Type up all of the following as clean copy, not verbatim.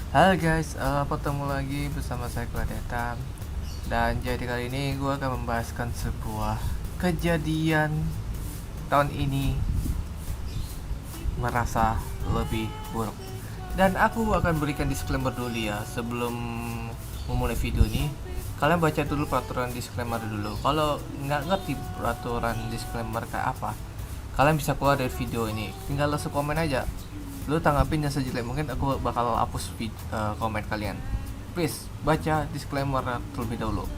Halo guys, ketemu lagi bersama saya Kladeta. Dan jadi kali ini gue akan membahaskan sebuah kejadian tahun ini merasa lebih buruk. Dan aku akan berikan disclaimer dulu ya sebelum memulai video ini. Kalian baca dulu peraturan disclaimer dulu. Kalau nggak ngerti peraturan disclaimer kayak apa, kalian bisa keluar dari video ini. Tinggal langsung komen aja. Lu tanggapin yang sejelek mungkin, aku bakal hapus komen kalian. Please baca disclaimer terlebih dahulu.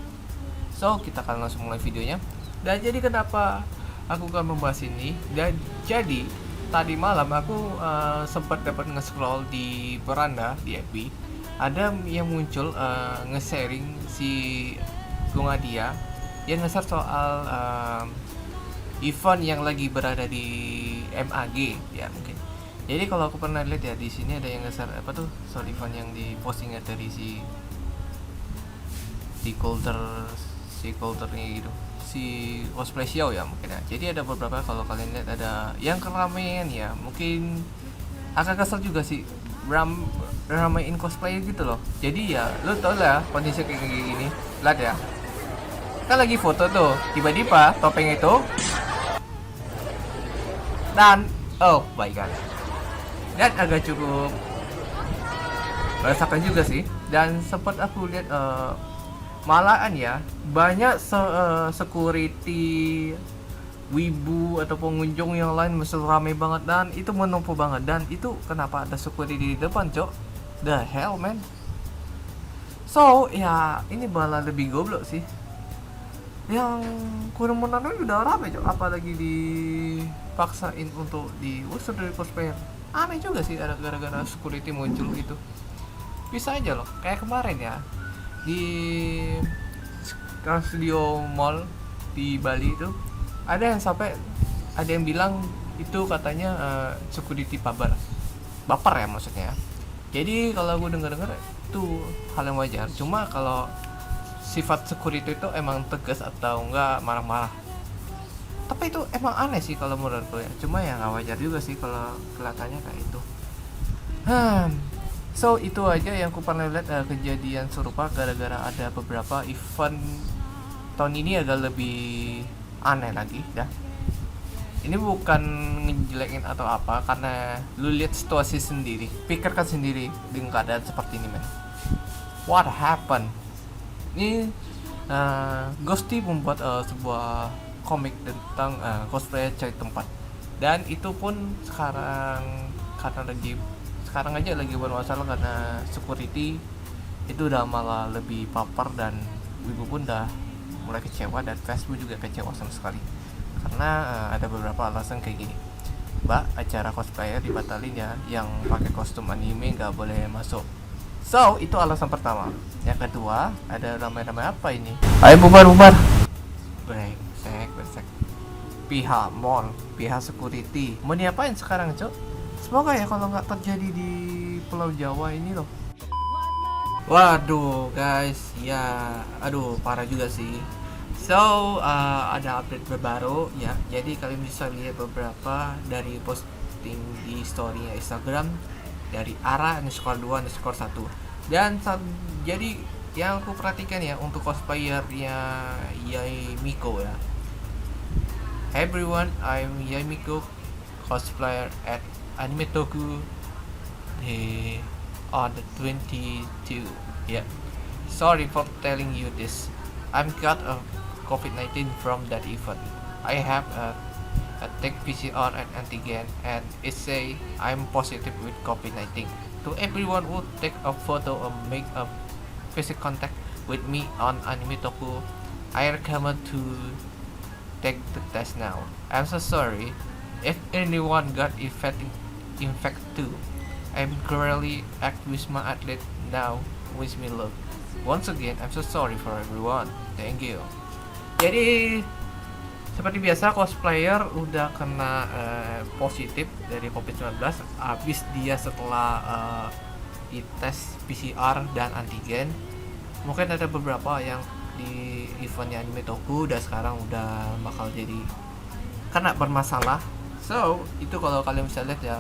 So kita akan langsung mulai videonya. Dan jadi kenapa aku akan membahas ini? Dan jadi tadi malam aku sempat dapat nge-scroll di beranda di FB, ada yang muncul nge-sharing si Bunga Dia yang nge-share soal event yang lagi berada di MAG ya mungkin. Jadi kalau aku pernah lihat ya di sini ada yang nge-share apa tuh soal event yang di postingnya dari si Coulternya gitu, si cosplay show ya mungkin ya. Jadi ada beberapa, kalau kalian lihat ada yang keramaian ya, mungkin agak kesel juga sih ramein cosplay gitu loh. Jadi ya lu tau lah kondisi kayak gini, lihat ya, kan lagi foto tuh tiba-tiba topeng itu dan oh my god, dan agak cukup merasakan juga sih. Dan sempat aku lihat malahan ya banyak security wibu atau pengunjung yang lain masih ramai banget, dan itu menumpuk banget. Dan itu kenapa ada security di depan, cok? The hell man. So ya ini malah lebih goblok sih. Yang kerumunan udah rame, cok, apalagi dipaksain untuk diusir dari cosplayer. Aneh juga sih, ada gara-gara security muncul gitu. Bisa aja loh kayak kemarin ya di Trans Studio Mall di Bali itu, ada yang bilang itu katanya security baper ya maksudnya. Jadi kalau gue dengar itu hal yang wajar. Cuma kalau sifat security itu emang tegas atau enggak marah-marah, tapi itu emang aneh sih kalau menurut gue ya. Cuma ya nggak wajar juga sih kalau kelihatannya kayak itu. So itu aja yang aku pernah lihat kejadian serupa gara-gara ada beberapa event tahun ini agak lebih aneh lagi dah. Ini bukan ngejelekin atau apa, karena lu lihat situasi sendiri, pikirkan sendiri dengan keadaan seperti ini men. What happened? Ini Ghosty membuat sebuah komik tentang cosplay cari tempat, dan itu pun sekarang aja lagi bermasalah karena security itu udah malah lebih papar, dan ibu pun udah mulai kecewa, dan Facebook juga kecewa sama sekali karena ada beberapa alasan kayak gini. Mbak, acara cosplayer dibatalin ya, yang pakai kostum anime nggak boleh masuk. So itu alasan pertama. Yang kedua, ada ramai-ramai apa ini? Ayo bubar. Brengsek. Pihak mall, pihak security mau diapain sekarang, cok? Semoga ya kalau nggak terjadi di Pulau Jawa ini loh. Waduh guys, ya aduh parah juga sih. So ada update terbaru ya. Jadi kalian bisa lihat beberapa dari posting di storynya Instagram dari ara_2_1. Dan jadi yang aku perhatikan ya untuk cosplayernya Yai Miko ya. Everyone, I'm Yai Miko, cosplayer at Anime Toku on the 22. Yeah. Sorry for telling you this. I'm got a COVID-19 from that event. I have a take PCR and antigen, and it say I'm positive with COVID-19. To everyone who take a photo or make a physical contact with me on Anime Toku, I recommend to take the test now. I'm so sorry if anyone got infected too. I'm currently at Wisma Atlet now. Wish me luck. Once again, I'm so sorry for everyone. Thank you. Jadi seperti biasa cosplayer udah kena positif dari COVID-19 habis dia setelah dites PCR dan antigen. Mungkin ada beberapa yang di eventnya Anime Toku dan sekarang udah bakal jadi kena bermasalah. So itu kalau kalian bisa lihat ya,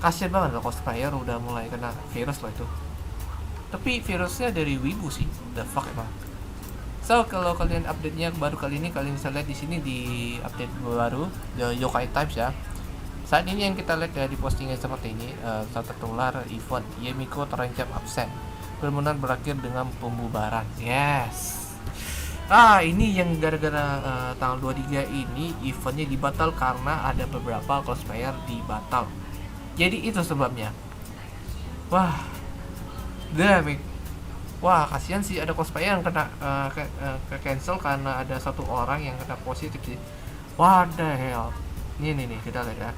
Kasian banget loh cosplayer udah mulai kena virus loh itu. Tapi virusnya dari wibu sih, the fuck emang. So kalau kalian update-nya baru kali ini, kalian bisa lihat di sini di update baru The Yokai Times ya. Saat ini yang kita lihat ya di postingan seperti ini, saat tertular event Yemiko terancam absen, kerumunan berakhir dengan pembubaran. Yes. Ini yang gara-gara tanggal 23 ini eventnya dibatal karena ada beberapa cosplayer dibatal. Jadi itu sebabnya. Wah, damn. Wah, kasihan sih ada cosplayer yang kena ke cancel karena ada satu orang yang kena positif sih. What the hell. Nih kita lihat ya.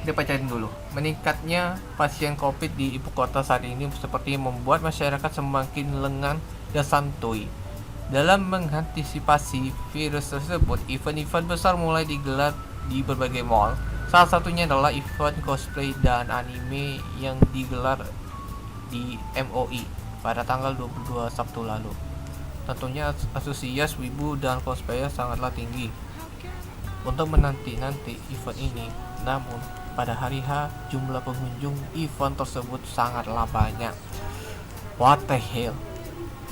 Kita bacain dulu. Meningkatnya pasien COVID di ibu kota saat ini seperti membuat masyarakat semakin lengan dan santuy. Dalam mengantisipasi virus tersebut, event-event besar mulai digelar di berbagai mall. Salah satunya adalah event cosplay dan anime yang digelar di MOI pada tanggal 22 Sabtu lalu. Tentunya antusias wibu dan cosplayer sangatlah tinggi untuk menanti-nanti event ini. Namun pada hari H, jumlah pengunjung event tersebut sangatlah banyak. What the hell.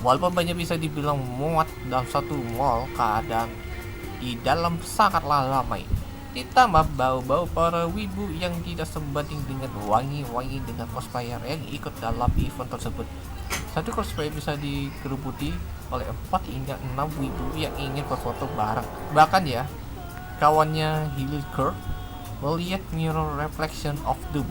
Walaupun banyak bisa dibilang muat dalam satu mall, keadaan di dalam sangatlah ramai. Ditambah bau-bau para wibu yang tidak sebanding dengan wangi-wangi dengan cosplayer yang ikut dalam event tersebut. Satu cosplayer bisa dikerubuti oleh 4 hingga 6 wibu yang ingin berfoto bareng. Bahkan ya, kawannya Hilliker melihat mirror reflection of doom.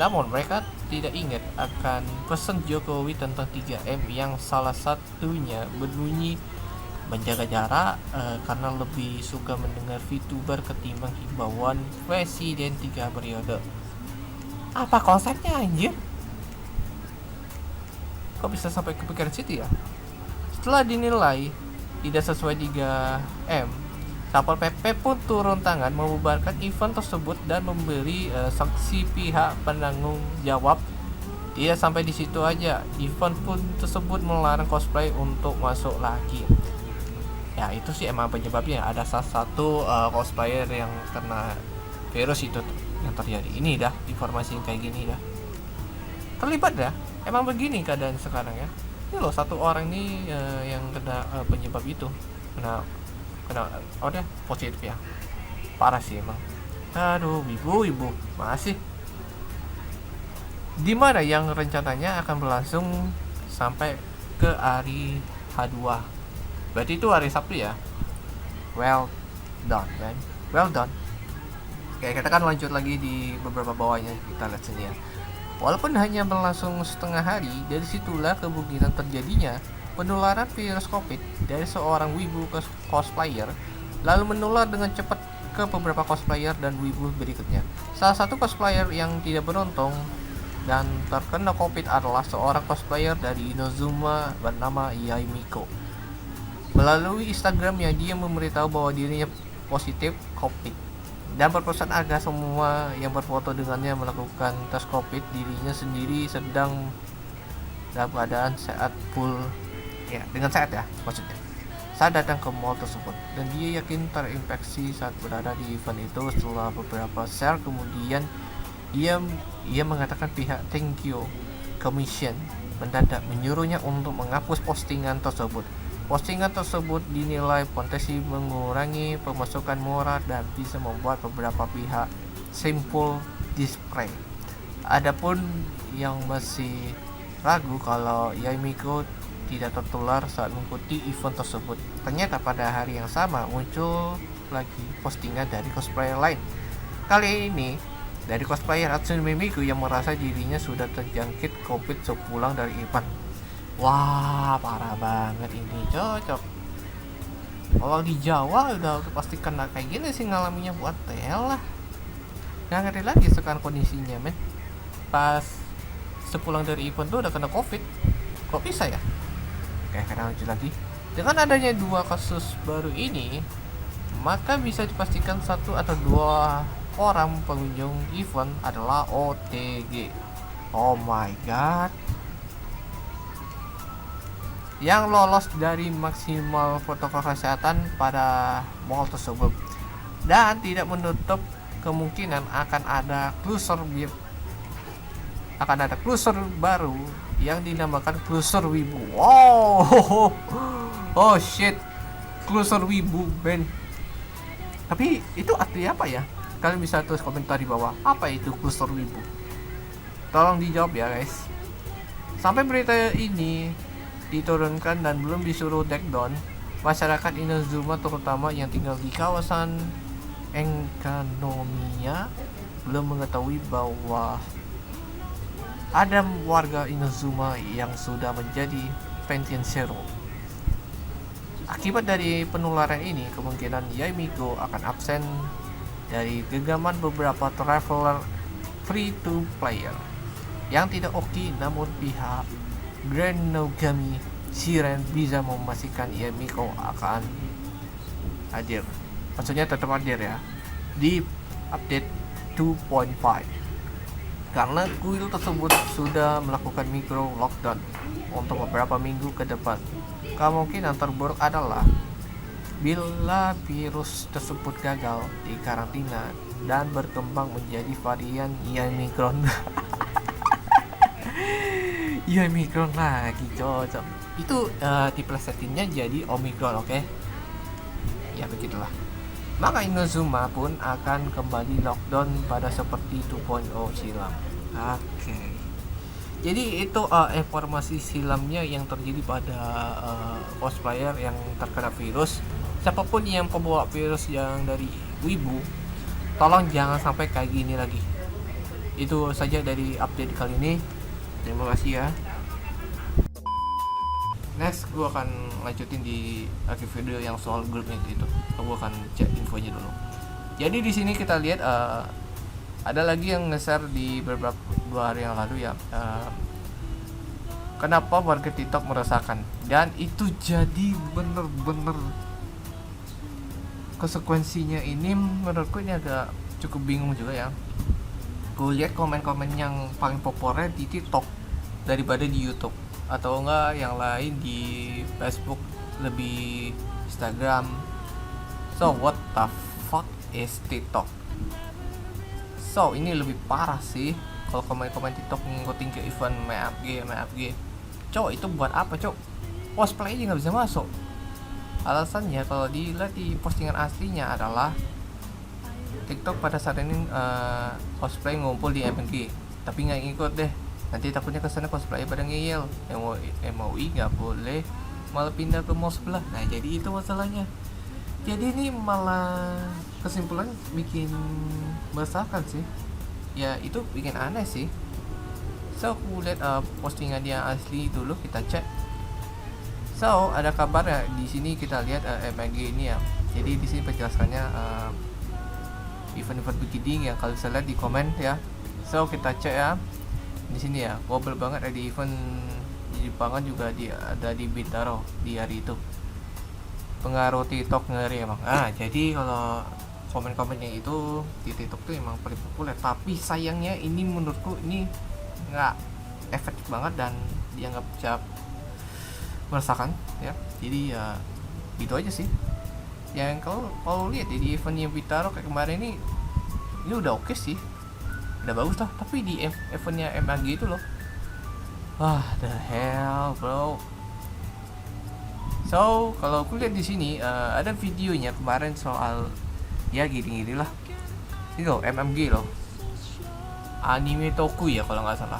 Namun mereka tidak ingat akan pesan Jokowi tentang 3M yang salah satunya berbunyi menjaga jarak karena lebih suka mendengar VTuber ketimbang himbauan presiden 3 periode. Apa konsepnya anjir? Kok bisa sampai kepikiran situ ya? Setelah dinilai tidak sesuai 3M, Satpol PP pun turun tangan membubarkan event tersebut dan memberi sanksi pihak penanggung jawab. Tidak sampai di situ aja, event pun tersebut melarang cosplay untuk masuk lagi. Ya itu sih emang penyebabnya, ada salah satu cosplayer yang kena virus itu yang terjadi. Ini dah informasi yang kayak gini dah terlibat dah. Emang begini keadaan sekarang ya. Ini loh satu orang nih yang kena penyebab itu, kena positif ya. Parah sih emang. Aduh, ibu masih dimana yang rencananya akan berlangsung sampai ke hari H2. Berarti itu hari Sabtu ya. Well done, man. Well done. Oke, kita kan lanjut lagi di beberapa bawahnya, kita lihat sini ya. Walaupun hanya berlangsung setengah hari, dari situlah kemungkinan terjadinya penularan virus COVID dari seorang wibu ke cosplayer, lalu menular dengan cepat ke beberapa cosplayer dan wibu berikutnya. Salah satu cosplayer yang tidak beruntung dan terkena COVID adalah seorang cosplayer dari Inazuma bernama Yaimiko. Melalui Instagramnya, dia memberitahu bahwa dirinya positif COVID dan berpesan agar semua yang berfoto dengannya melakukan tes COVID. Dirinya sendiri sedang dalam keadaan sehat full ya, dengan sehat ya maksudnya, saat datang ke mall tersebut, dan dia yakin terinfeksi saat berada di event itu. Setelah beberapa share kemudian, ia mengatakan pihak Thank You Commission mendadak menyuruhnya untuk menghapus postingan tersebut. Postingan tersebut dinilai potensi mengurangi pemasukan murah dan bisa membuat beberapa pihak simpul display. Adapun yang masih ragu kalau Yaimiko tidak tertular saat mengikuti event tersebut, ternyata pada hari yang sama muncul lagi postingan dari cosplayer lain. Kali ini dari cosplayer Hatsune Miku yang merasa dirinya sudah terjangkit COVID sepulang dari event. Wah, parah banget ini, cocok. Kalau di Jawa udah pasti kena kayak gini sih ngalaminnya, buat tel lah. Nggak ngerti lagi sekarang kondisinya, men. Pas sepulang dari event tuh udah kena COVID. Kok bisa ya? Oke, kita lanjut lagi. Dengan adanya 2 kasus baru ini, maka bisa dipastikan 1 atau 2 orang pengunjung event adalah OTG. Oh my god. Yang lolos dari maksimal protokol kesehatan pada mall tersebut, dan tidak menutup kemungkinan akan ada kluster akan ada cruiser baru yang dinamakan Cruiser Wibu. Wow, oh shit, Cruiser Wibu, Ben. Tapi itu artinya apa ya? Kalian bisa tulis komentar di bawah. Apa itu Cruiser Wibu? Tolong dijawab ya guys. Sampai berita ini diturunkan dan belum disuruh take down, masyarakat Inazuma terutama yang tinggal di kawasan Enkanomiya belum mengetahui bahwa ada warga Inazuma yang sudah menjadi Pension Zero. Akibat dari penularan ini, kemungkinan Yaimigo akan absen dari genggaman beberapa traveler free to player yang tidak oke, namun pihak Grand Nogami Shiren bisa memastikan Yaimigo akan hadir. Maksudnya tetap hadir ya di update 2.5 karena kuil tersebut sudah melakukan micro lockdown untuk beberapa minggu ke depan. Kemungkinan terburuk adalah bila virus tersebut gagal di karantina dan berkembang menjadi varian Omicron. Omicron lagi cocok. Itu diplesetinnya jadi Omicron, oke? Ya begitulah. Maka Inazuma pun akan kembali lockdown pada seperti 2.0 silam. Oke. Jadi itu informasi silamnya yang terjadi pada cosplayer yang terkena virus. Siapapun yang pembawa virus yang dari Wibu, tolong jangan sampai kayak gini lagi. Itu saja dari update kali ini. Terima kasih ya. Next, gue akan lanjutin di akhir video yang soal grupnya itu. Gue akan cek infonya dulu. Jadi di sini kita lihat ada lagi yang nge-share di beberapa 2 hari yang lalu ya. Kenapa warga TikTok meresahkan, dan itu jadi bener-bener konsekuensinya ini menurutku ini agak cukup bingung juga ya. Gue lihat komen-komen yang paling populer di TikTok daripada di YouTube, atau enggak yang lain di Facebook, lebih Instagram. So what the fuck is TikTok? So ini lebih parah sih kalau komen-komen TikTok ngikutin ke event MFG. Cok, itu buat apa cok? Cosplay aja nggak bisa masuk. Alasannya kalau dilihat di postingan aslinya adalah TikTok pada saat ini cosplay ngumpul di MFG, tapi nggak ngikut deh. Nanti takutnya kesana cosplay pada ngeyel. MOI nggak boleh, malah pindah ke mall sebelah. Nah jadi itu masalahnya. Jadi ini malah kesimpulan bikin meresahkan sih. Ya itu bikin aneh sih. So aku lihat postingan dia asli dulu, kita cek. So ada kabar ya di sini, kita lihat MG ini ya. Jadi di sini penjelasannya event-event begini yang kalian bisa lihat di komen ya. So kita cek ya. Di sini ya, gobel banget ada di event di Jepangan juga ada di Bintaro di hari itu. Pengaruh TikTok ngeri emang. Jadi kalau komen-komennya itu di TikTok tuh emang paling populer, tapi sayangnya ini menurutku ini nggak efektif banget dan dianggap cap meresahkan ya. Jadi ya gitu aja sih. Yang kalau lihat ya, di event yang Bintaro kayak kemarin ini udah oke sih, udah bagus lah. Tapi di eventnya MAG itu loh, the hell bro. So kalau aku lihat di sini ada videonya kemarin soal ya gini lah. Ini loh MMG loh, Anime Toku ya kalau nggak salah.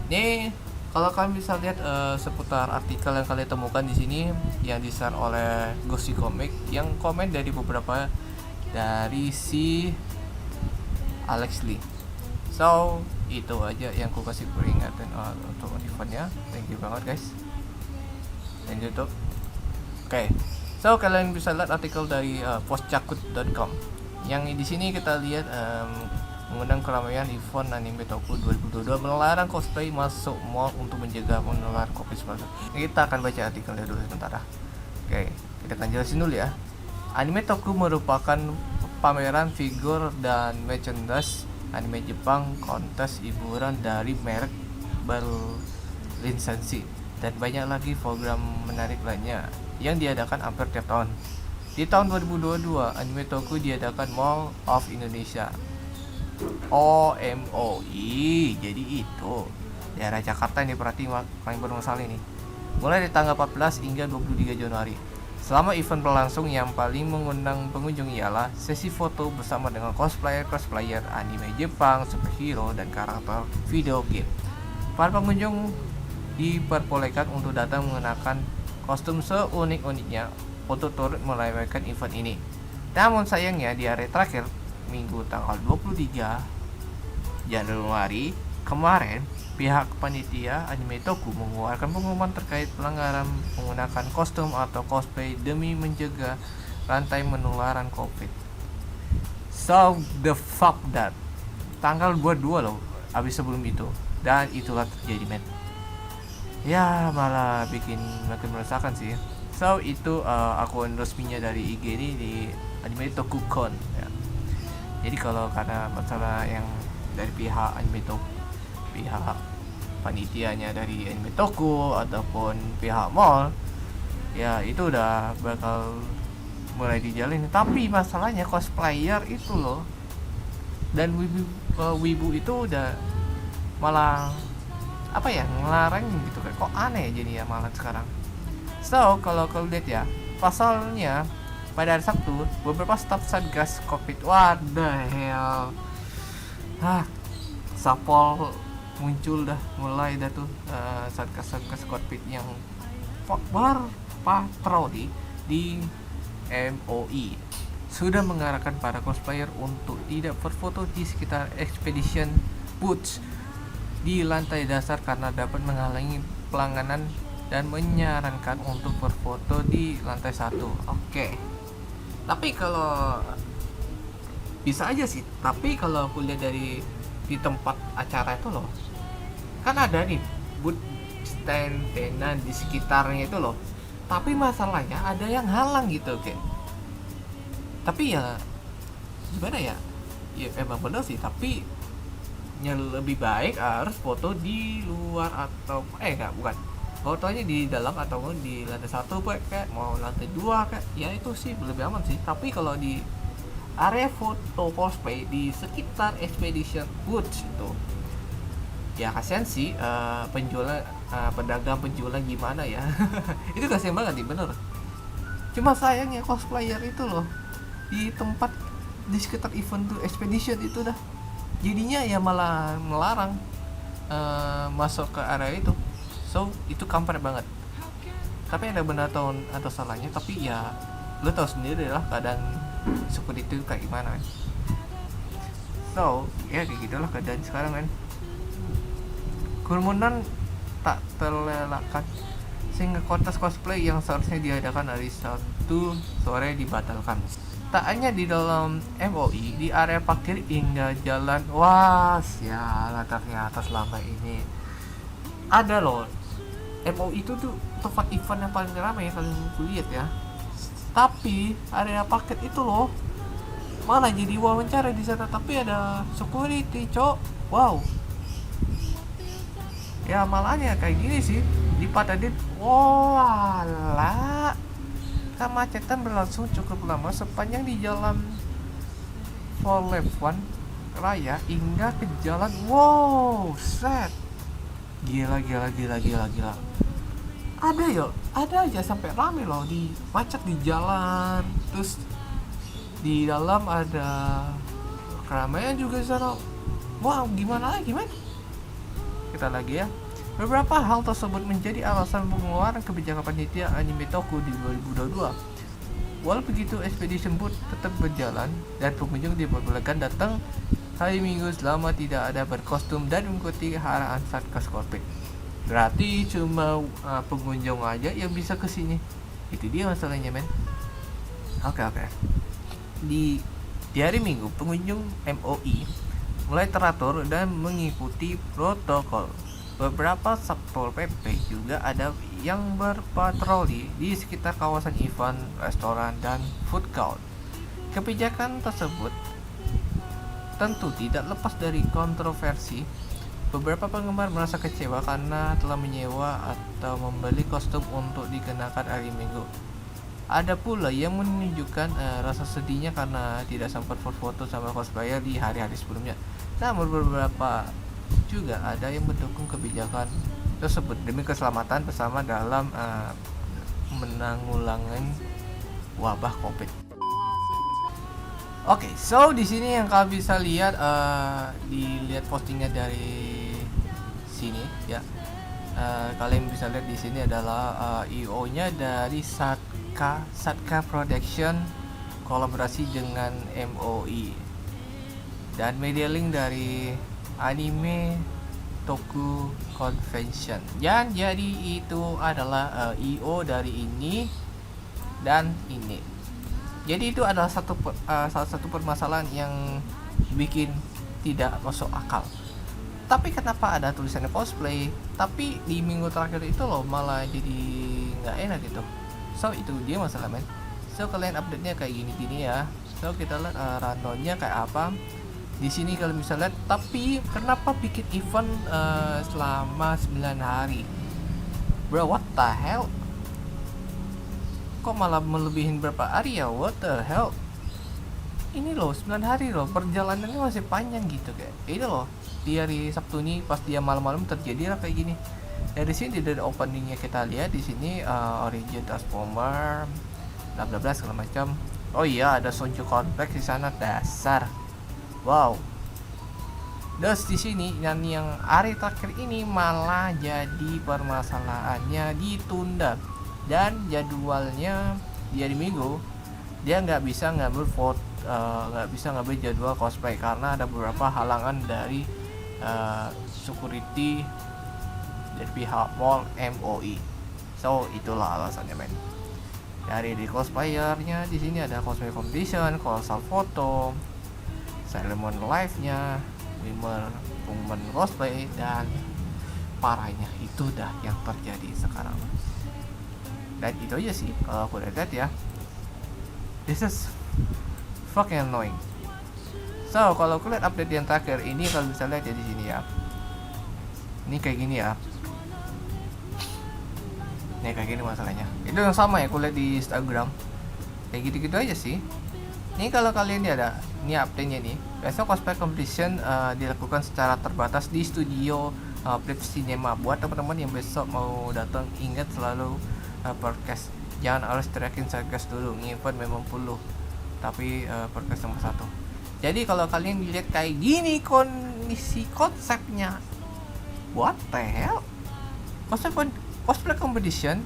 Nih kalau kalian bisa lihat seputar artikel yang kalian temukan di sini yang di-share oleh Ghost Comic, yang komen dari beberapa dari si Alex Lee. So itu aja yang aku kasih peringatan untuk eventnya. Thank you banget guys, dan YouTube. Oke. So kalian bisa lihat artikel dari postcakut.com yang di sini kita lihat mengundang keramaian event Anime Toku 2022 melarang cosplay masuk mall untuk mencegah penularan COVID-19. Kita akan baca artikelnya dulu sebentar. Oke, kita akan jelasin dulu ya. Anime Toku merupakan pameran figur dan merchandise anime Jepang, kontes hiburan dari merek berlisensi, dan banyak lagi program menarik lainnya yang diadakan hampir tiap tahun. Di tahun 2022, Anime Toku diadakan Mall of Indonesia OMOI. Jadi itu daerah Jakarta ini berarti paling bermasalah ini. Mulai dari tanggal 14 hingga 23 Januari. Selama event berlangsung, yang paling mengundang pengunjung ialah sesi foto bersama dengan cosplayer anime Jepang, superhero, dan karakter video game. Para pengunjung diperbolehkan untuk datang mengenakan kostum seunik-uniknya untuk turut meramaikan event ini. Namun sayangnya di hari terakhir, Minggu tanggal 23 Januari kemarin, pihak panitia Anime Toku mengeluarkan pengumuman terkait pelanggaran menggunakan kostum atau cosplay demi mencegah rantai penularan COVID. So the fuck that. Tanggal 22 loh, habis sebelum itu. Dan itulah terjadi, men. Ya, malah bikin makin meresahkan sih. So itu akun resminya dari IG ini di Anime Toku Con ya. Jadi kalau karena masalah yang dari pihak Anime Toku, pihak panitianya dari Anime Toku ataupun pihak mall, ya itu udah bakal mulai dijalin. Tapi masalahnya cosplayer itu loh dan wibu itu udah malah apa ya, ngelarang gitu kan. Kok aneh jadi ya malah sekarang. So kalau lihat ya, pasalnya pada hari Sabtu beberapa staf Satgas Covid, what the hell, Sapol muncul dah, mulai dah tuh satgas Covid yang berpatroli di MOI sudah mengarahkan para cosplayer untuk tidak berfoto di sekitar expedition booths di lantai dasar karena dapat menghalangi pelangganan, dan menyarankan untuk berfoto di lantai 1. Oke. Tapi kalau bisa aja sih, tapi kalau aku lihat dari di tempat acara itu loh, kan ada nih booth stand-standan di sekitarnya itu loh, tapi masalahnya ada yang halang gitu kan. Tapi ya gimana ya, ya emang bener sih, tapi yang lebih baik harus foto di luar atau bukan, fotonya di dalam atau di lantai 1 kayak mau lantai 2 kayak, ya itu sih lebih aman sih. Tapi kalau di area foto cosplay di sekitar expedition booth itu, ya kasihan sih penjual pedagang penjualan gimana ya. Itu kasihan banget nih, bener. Cuma sayangnya cosplayer itu loh di tempat di sekitar event tuh expedition itu dah jadinya ya malah melarang masuk ke area itu. So itu kampret banget. Tapi ada benar atau salahnya, tapi ya lo tau sendiri lah keadaan seperti itu kayak gimana kan. So ya kayak gitulah keadaan sekarang kan. Kerumunan tak terelakkan sehingga kontes cosplay yang seharusnya diadakan hari Sabtu sore dibatalkan. Tak hanya di dalam MOI, di area parkir hingga jalan, wah sialah ternyata selama ini ada loh. MOI itu tuh tempat event yang paling ramai, paling kulihat ya. Tapi area parkir itu loh malah jadi wawancara di sana, tapi ada security, cok. Wow. Ya malahnya kayak gini sih dipatahin. Walah. Kemacetan berlangsung cukup lama sepanjang di jalan Forlevan Raya hingga ke jalan. Wow, set. Gila. Ada aja sampai rame loh, di macet di jalan. Terus di dalam ada keramaian juga di sana. Wow, gimana lagi, men? Kita lagi ya. Beberapa hal tersebut menjadi alasan pengeluaran kebijakan panitia Anime Toku di 2022. Walau begitu, expedition booth tetap berjalan dan pengunjung diperbolehkan datang hari Minggu selama tidak ada berkostum dan mengikuti arahan Satgas Covid. Berarti cuma pengunjung aja yang bisa kesini. Itu dia masalahnya, men. Oke. Di hari Minggu, pengunjung MOI mulai teratur dan mengikuti protokol. Beberapa Satpol PP juga ada yang berpatroli di sekitar kawasan event, restoran, dan food court. Kebijakan tersebut tentu tidak lepas dari kontroversi. Beberapa penggemar merasa kecewa karena telah menyewa atau membeli kostum untuk dikenakan hari Minggu. Ada pula yang menunjukkan rasa sedihnya karena tidak sempat foto sama cosplayer di hari-hari sebelumnya. Namun beberapa juga ada yang mendukung kebijakan tersebut demi keselamatan bersama dalam menanggulangi wabah COVID. Oke, so di sini yang kalian bisa lihat, dilihat postingnya dari sini ya. Kalian bisa lihat di sini adalah IO-nya dari Satka Production kolaborasi dengan MOI dan media link dari Anime Toku Convention. Dan jadi itu adalah IO dari ini dan ini. Jadi itu adalah salah satu permasalahan yang bikin tidak masuk akal. Tapi kenapa ada tulisannya cosplay, tapi di minggu terakhir itu loh malah jadi nggak enak gitu. So itu dia masalah men. So kalian update-nya kayak gini-gini ya. So kita lihat rundown-nya kayak apa. Di sini kalian bisa lihat. Tapi kenapa bikin event selama 9 hari? Bro, what the hell? Kok malah melebihin berapa hari ya? What the hell? Ini loh 9 hari loh, perjalanannya masih panjang gitu kayak. Ini loh, di hari Sabtu nih pas dia malam-malam terjadi lah kayak gini. Dari sini dari openingnya kita lihat di sini Origin Transformer, bla bla bla segala macam. Oh iya, ada Sonju Complex di sana dasar. Wow. Terus di sini yang hari terakhir ini malah jadi permasalahannya ditunda dan jadwalnya di hari Minggu dia nggak bisa ngambil vote, nggak bisa ngambil jadwal cosplay karena ada beberapa halangan dari security dari pihak mall MOI. So itulah alasannya men. Dari cosplayernya di sini ada cosplay competition, colossal photo, ceremony live-nya, women cosplay, dan parahnya itu dah yang terjadi sekarang. Dan itu aja sih kalau aku lihat ya. This is fucking annoying. So kalau aku lihat update yang terakhir ini, kalau bisa lihat ya di sini ya. Ini kayak gini ya. Nih kayak gini masalahnya. Itu yang sama ya aku lihat di Instagram. Kayak gitu-gitu aja sih. Ini kalau kalian lihat ada, ini update-nya nih. Besok cosplay competition dilakukan secara terbatas di studio Flip Cinema. Buat teman-teman yang besok mau datang, ingat selalu podcast. Jangan harus teriakin sarkas dulu. Event memang perlu, tapi podcast nomor 1. Jadi kalau kalian lihat kayak gini kondisi konsepnya, what the hell? Cosplay competition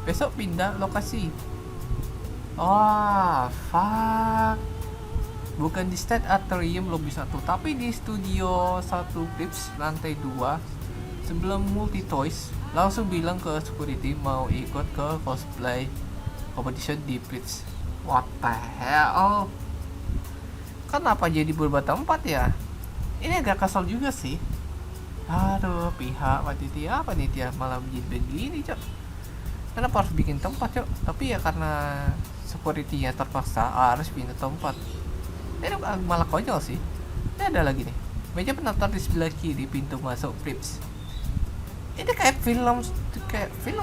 besok pindah lokasi. Oh fuck. Bukan di State Atrium Lobby 1, tapi di Studio 1 Pips lantai 2 sebelum Multi Toys. Langsung bilang ke security mau ikut ke cosplay competition di Pips. What the hell? Kenapa jadi berubah tempat ya? Ini agak kesal juga sih. Aduh, pihak panitia malah jadi begini, Cok. Kenapa harus bikin tempat, Cok? Tapi ya karena security-nya terpaksa harus pindah tempat. Ini malah konyol sih. Ini ada lagi nih. Meja penonton di sebelah kiri pintu masuk Prips. Ini kayak film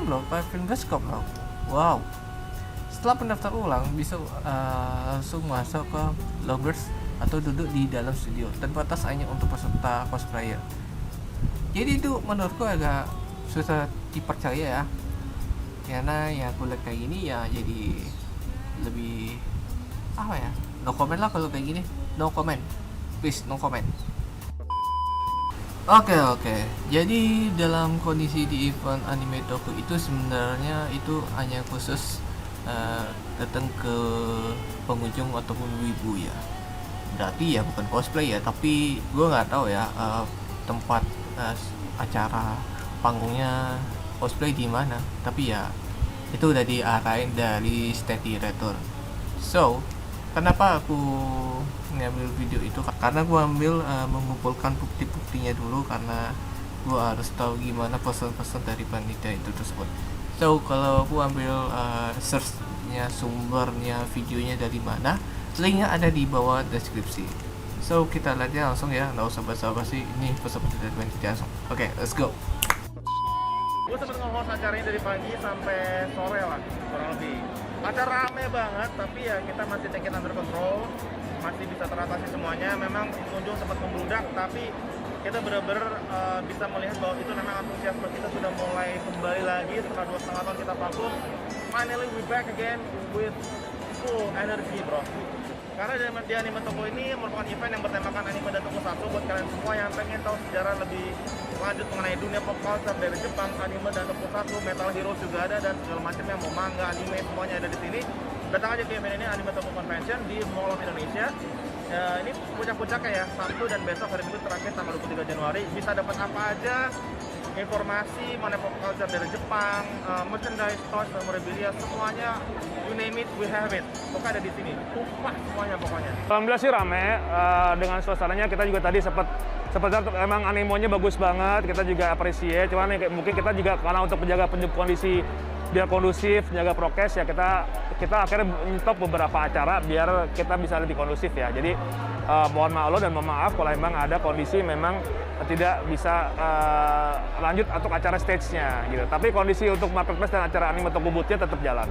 loh, kayak film bioskop loh. Wow. Setelah pendaftar ulang bisa langsung masuk ke loggers atau duduk di dalam studio. Terbatas hanya untuk peserta cosplayer. Jadi itu menurutku agak susah dipercaya ya. Karena ya aku lihat kayak gini ya jadi lebih apa ya? No comment lah kalau kayak gini. No comment. Please no comment. Oke. Jadi dalam kondisi di event Anime Toku itu sebenarnya itu hanya khusus datang ke pengunjung ataupun wibu ya. Berarti ya bukan cosplay ya, tapi gue nggak tahu ya tempat acara panggungnya cosplay di mana. Tapi ya itu udah diarahin dari Steady Retur. So kenapa aku ngambil video itu? Karena gue ambil mengumpulkan bukti-buktinya dulu, karena gue harus tahu gimana pesan-pesan dari panitia itu tersebut. So kalau aku ambil search-nya, sumbernya, videonya dari mana, linknya ada di bawah deskripsi. So kita lihatnya langsung ya, nggak usah basa-basi. Ini pesan-pesan dari panitia langsung. Oke, let's go. Gue sempet nge-host acaranya dari pagi sampai sore lah kurang lebih. Acara rame banget, tapi ya kita masih take it under control, masih bisa teratasi semuanya. Memang pengunjung sempat membludak, tapi kita benar-benar bisa melihat bahwa itu memang antusiasme kita sudah mulai kembali lagi setelah 2,5 tahun kita vakum. Finally we back again with full energy, bro. Karena di Anime Toko ini merupakan event yang bertemakan anime dan tokusatsu buat kalian semua yang pengen tahu sejarah lebih lanjut mengenai dunia pop culture dari Jepang, anime dan tokusatsu, Metal Heroes juga ada dan segala macamnya, mau manga, anime semuanya ada di sini. Datang aja ke event ini, Anime Toko Convention di Mall of Indonesia. Ini puncak-puncaknya ya, Sabtu dan besok hari Minggu terakhir tanggal 23 Januari. Bisa dapat apa aja informasi mengenai pop culture dari Jepang, merchandise, toys, memorabilia, semuanya, you name it, we have it. Pokoknya ada di sini, tumpah semuanya pokoknya. Alhamdulillah sih rame, dengan suasananya kita juga tadi sempat emang animonya bagus banget, kita juga appreciate, cuman mungkin kita juga karena untuk menjaga kondisi biar kondusif, menjaga prokes ya kita akhirnya nyetop beberapa acara biar kita bisa lebih kondusif ya. Jadi mohon maaf kalau memang ada kondisi memang tidak bisa lanjut untuk acara stage-nya gitu. Tapi kondisi untuk marketplace dan acara anime toko booth-nya tetap jalan.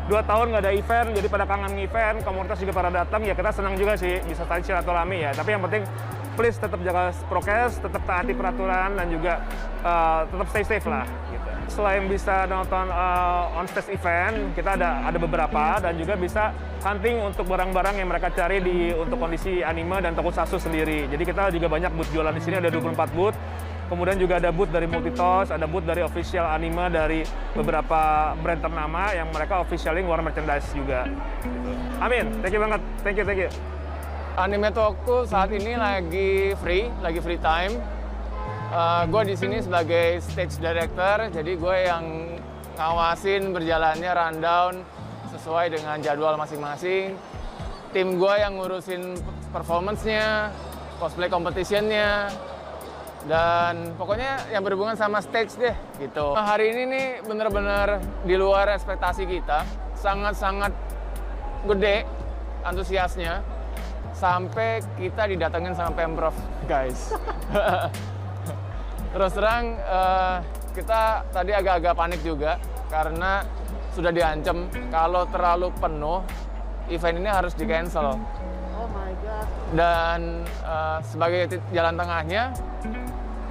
2 tahun nggak ada event, jadi pada kangen event, komunitas juga pada datang, ya kita senang juga sih bisa saling silaturahmi ya. Tapi yang penting please tetap jaga prokes, tetap taati peraturan dan juga tetap stay safe lah. Gitu. Selain bisa nonton on stage event, kita ada beberapa dan juga bisa hunting untuk barang-barang yang mereka cari untuk kondisi anime dan tokusatsu sendiri. Jadi kita juga banyak booth jualan di sini, ada 24 booth. Kemudian juga ada booth dari Multitos, ada booth dari official anime dari beberapa brand ternama yang mereka officially ngeluarin merchandise juga. Amin, thank you banget, thank you. Anime Toko saat ini lagi free time. Gue di sini sebagai stage director, jadi gue yang ngawasin berjalannya rundown sesuai dengan jadwal masing-masing. Tim gue yang ngurusin performance-nya, cosplay competition-nya, dan pokoknya yang berhubungan sama stage deh gitu. Hari ini nih bener-bener di luar ekspektasi kita, sangat-sangat gede antusiasnya. Sampai kita didatengin sama Pemprov, guys. Terus terang, kita tadi agak-agak panik juga karena sudah diancam kalau terlalu penuh, event ini harus di-cancel. Oh my god. Dan Sebagai jalan tengahnya,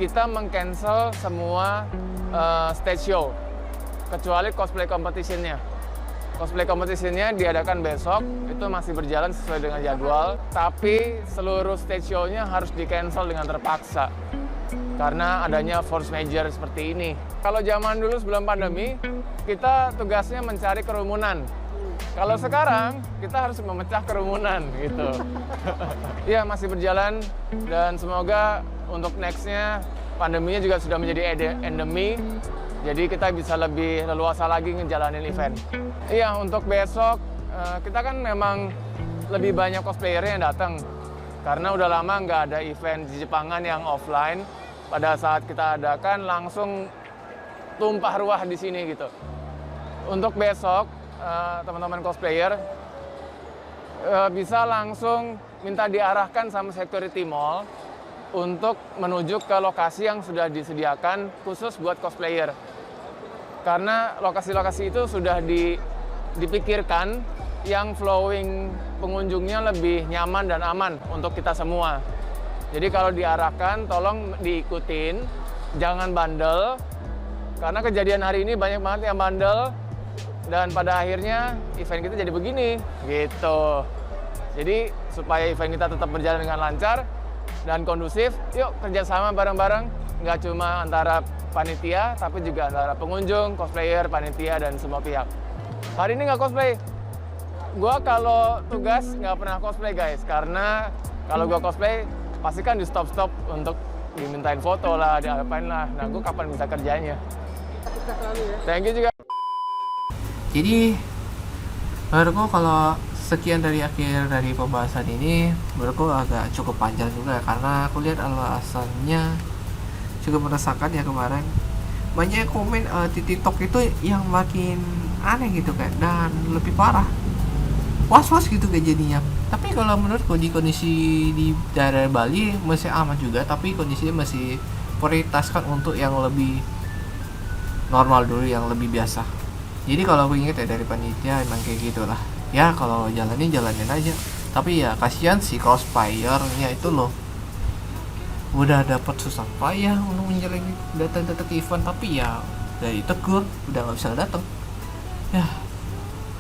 kita meng-cancel semua stage show, kecuali cosplay competition-nya. Cosplay competition-nya diadakan besok, itu masih berjalan sesuai dengan jadwal, tapi seluruh stage show-nya harus di-cancel dengan terpaksa karena adanya force major seperti ini. Kalau zaman dulu sebelum pandemi, kita tugasnya mencari kerumunan. Kalau sekarang, kita harus memecah kerumunan gitu. Ya, masih berjalan dan semoga untuk next-nya pandeminya juga sudah menjadi endemi. Jadi kita bisa lebih leluasa lagi ngejalanin event. Iya, untuk besok kita kan memang lebih banyak cosplayer yang datang. Karena udah lama nggak ada event di Jepangan yang offline. Pada saat kita adakan langsung tumpah ruah di sini gitu. Untuk besok, teman-teman cosplayer bisa langsung minta diarahkan sama security mall untuk menuju ke lokasi yang sudah disediakan khusus buat cosplayer. Karena lokasi-lokasi itu sudah dipikirkan yang flowing pengunjungnya lebih nyaman dan aman untuk kita semua. Jadi kalau diarahkan, tolong diikutin, jangan bandel. Karena kejadian hari ini banyak banget yang bandel, dan pada akhirnya event kita jadi begini, gitu. Jadi supaya event kita tetap berjalan dengan lancar dan kondusif, yuk kerjasama bareng-bareng, nggak cuma antara panitia, tapi juga antara pengunjung, cosplayer, panitia, dan semua pihak. Hari ini nggak cosplay. Gua kalau tugas nggak pernah cosplay, guys, karena kalau gua cosplay pasti kan di stop-stop untuk dimintain foto lah, diapain lah. Nah, gua kapan bisa kerjanya? Thank you juga. Jadi menurutku kalau sekian dari akhir dari pembahasan ini, menurutku agak cukup panjang juga karena aku lihat alasannya cukup meresahkan ya kemarin. Banyak komen di TikTok itu yang makin aneh gitu kan, dan lebih parah, was-was gitu kayak jadinya. Tapi kalau menurutku di kondisi di daerah Bali masih aman juga, tapi kondisinya masih prioritaskan untuk yang lebih normal dulu, yang lebih biasa. Jadi kalau aku inget ya dari panitia emang kayak gitulah. Ya kalau jalanin aja. Tapi ya kasihan si cosplayernya itu loh. Udah dapat susah payah untuk menjalani data-data ke event, tapi ya dari tegur udah nggak bisa datang. Ya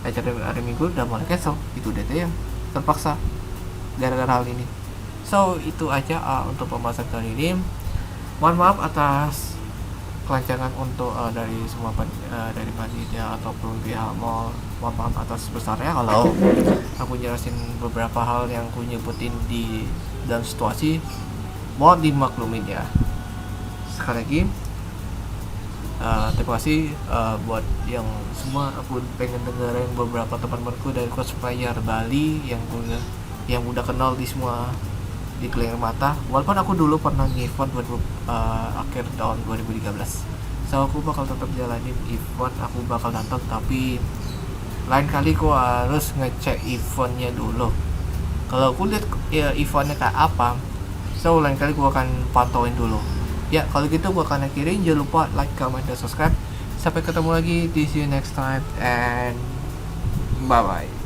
acara hari Minggu udah mulai cancel. Itu DT ya terpaksa gara-gara hal ini. So itu aja untuk pembahasan kali ini. Mohon maaf atas kelancaran untuk dari semua dari panitia ataupun pihak mall. Mohon maaf atas besarnya kalau aku jelasin beberapa hal yang aku nyebutin di dalam situasi. Mohon dimaklumin ya. Sekali lagi terima kasih buat yang semua. Aku pengen dengerin beberapa teman-temanku dari cosplayer Bali yang udah kenal di semua di Kelir Mata. Walaupun aku dulu pernah nge-event akhir tahun 2013. So aku bakal tetap jalanin event, aku bakal datang, tapi lain kali aku harus ngecek eventnya dulu. Kalau aku lihat ya, eventnya kayak apa, so lain kali gue akan pantauin dulu. Ya kalau gitu gue akan akhirin. Jangan lupa like, comment, dan subscribe. Sampai ketemu lagi. See you next time and bye bye.